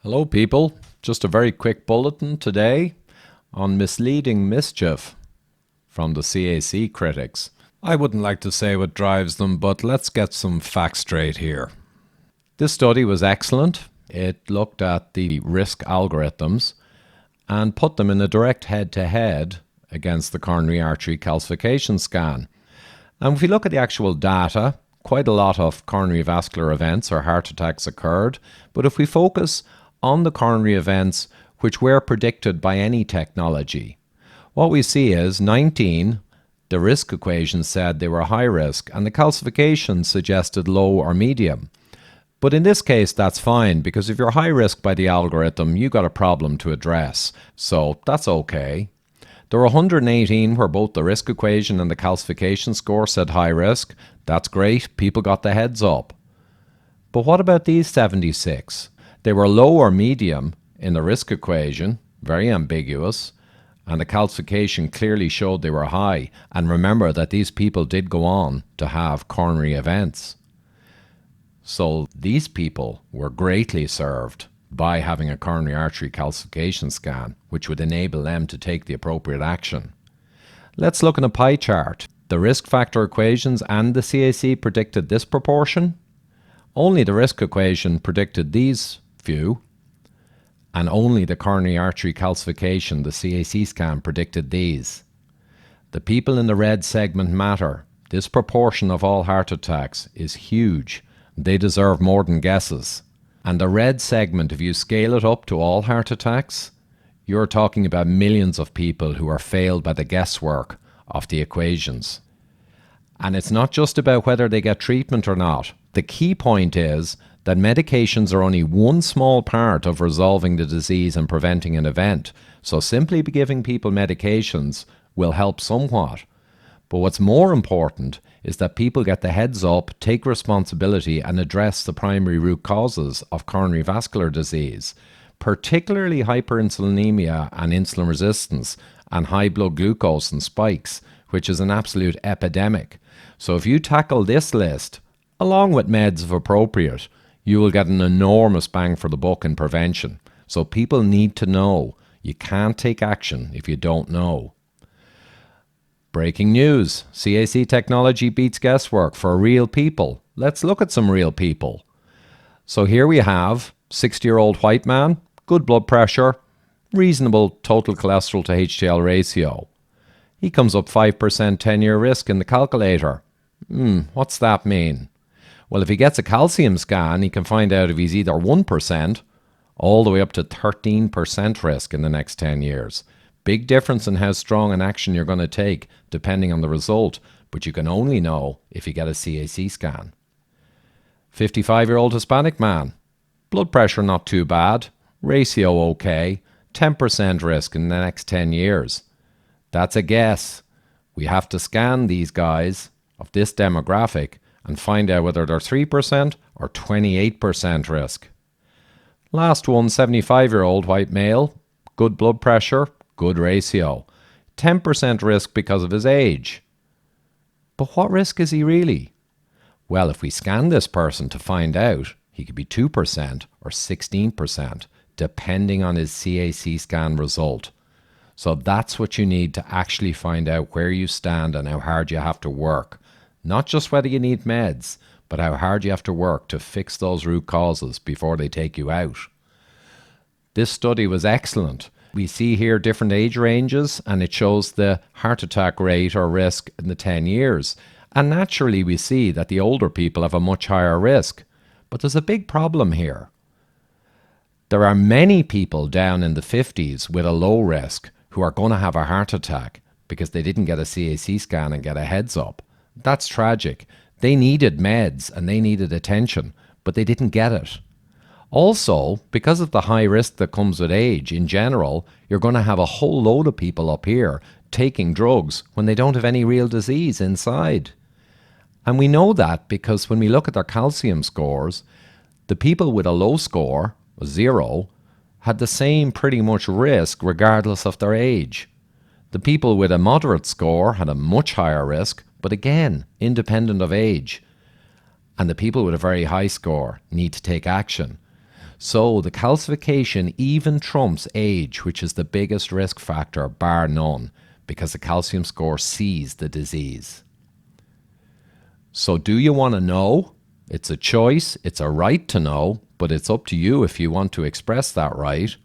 Hello people, just a very quick bulletin today on misleading mischief from the CAC critics. I wouldn't like to say what drives them, but let's get some facts straight here. This study was excellent. It looked at the risk algorithms and put them in a direct head-to-head against the coronary artery calcification scan. And if we look at the actual data, quite a lot of coronary vascular events or heart attacks occurred, but if we focus on the coronary events which were predicted by any technology, what we see is 19, the risk equation said they were high risk, and the calcification suggested low or medium. But in this case, that's fine, because if you're high risk by the algorithm, you got a problem to address. So that's okay. There were 118 where both the risk equation and the calcification score said high risk. That's great. People got the heads up. But what about these 76? They were low or medium in the risk equation, very ambiguous, and the calcification clearly showed they were high. And remember that these people did go on to have coronary events. So these people were greatly served by having a coronary artery calcification scan, which would enable them to take the appropriate action. Let's look at a pie chart. The risk factor equations and the CAC predicted this proportion. Only the risk equation predicted these few, and only the coronary artery calcification, the CAC scan, predicted these. The people in the red segment matter. This proportion of all heart attacks is huge. They deserve more than guesses. And the red segment, if you scale it up to all heart attacks, you're talking about millions of people who are failed by the guesswork of the equations. And it's not just about whether they get treatment or not. The key point is that medications are only one small part of resolving the disease and preventing an event. So simply giving people medications will help somewhat. But what's more important is that people get the heads up, take responsibility, and address the primary root causes of coronary vascular disease, particularly hyperinsulinemia and insulin resistance and high blood glucose and spikes, which is an absolute epidemic. So if you tackle this list, along with meds if appropriate, you will get an enormous bang for the buck in prevention. So people need to know. You can't take action if you don't know. Breaking news. CAC technology beats guesswork for real people. Let's look at some real people. So here we have 60-year-old white man, good blood pressure, reasonable total cholesterol to HDL ratio. He comes up 5% 10-year risk in the calculator. What's that mean? Well, if he gets a calcium scan, he can find out if he's either 1% all the way up to 13% risk in the next 10 years. Big difference in how strong an action you're going to take depending on the result, but you can only know if you get a CAC scan. 55-year-old Hispanic man, blood pressure not too bad, ratio okay, 10% risk in the next 10 years. That's a guess. We have to scan these guys of this demographic and find out whether they're 3% or 28% risk. Last one, 75-year-old white male, good blood pressure, good ratio, 10% risk because of his age. But what risk is he really? Well, if we scan this person to find out, he could be 2% or 16%, depending on his CAC scan result. So that's what you need to actually find out where you stand and how hard you have to work. Not just whether you need meds, but how hard you have to work to fix those root causes before they take you out. This study was excellent. We see here different age ranges, and it shows the heart attack rate or risk in the 10 years. And naturally we see that the older people have a much higher risk. But there's a big problem here. There are many people down in the 50s with a low risk who are going to have a heart attack because they didn't get a CAC scan and get a heads up. That's tragic. They needed meds and they needed attention, but they didn't get it. Also, because of the high risk that comes with age, in general, you're going to have a whole load of people up here taking drugs when they don't have any real disease inside. And we know that because when we look at their calcium scores, the people with a low score, 0, had the same pretty much risk regardless of their age. The people with a moderate score had a much higher risk, but again, independent of age. And the people with a very high score need to take action. So the calcification even trumps age, which is the biggest risk factor, bar none, because the calcium score sees the disease. So do you want to know? It's a choice, it's a right to know, but it's up to you if you want to express that right.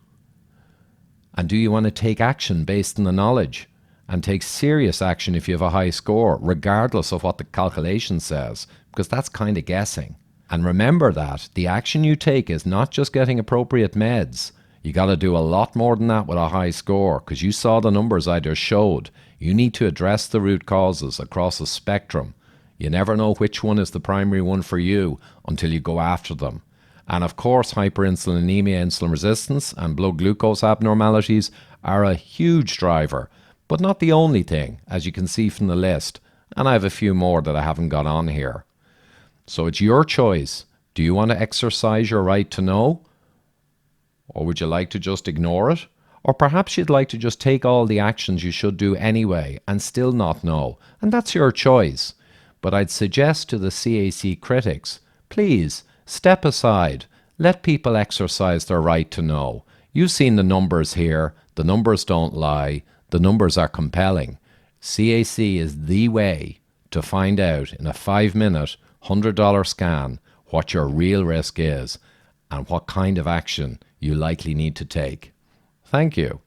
And do you want to take action based on the knowledge? And take serious action if you have a high score, regardless of what the calculation says, because that's kind of guessing. And remember that the action you take is not just getting appropriate meds. You got to do a lot more than that with a high score, because you saw the numbers I just showed. You need to address the root causes across a spectrum. You never know which one is the primary one for you until you go after them. And of course, hyperinsulinemia, insulin resistance, and blood glucose abnormalities are a huge driver, but not the only thing, as you can see from the list. And I have a few more that I haven't got on here. So it's your choice. Do you want to exercise your right to know? Or would you like to just ignore it? Or perhaps you'd like to just take all the actions you should do anyway and still not know. And that's your choice. But I'd suggest to the CAC critics, please step aside. Let people exercise their right to know. You've seen the numbers here. The numbers don't lie. The numbers are compelling. CAC is the way to find out in a 5-minute, $100 scan what your real risk is and what kind of action you likely need to take. Thank you.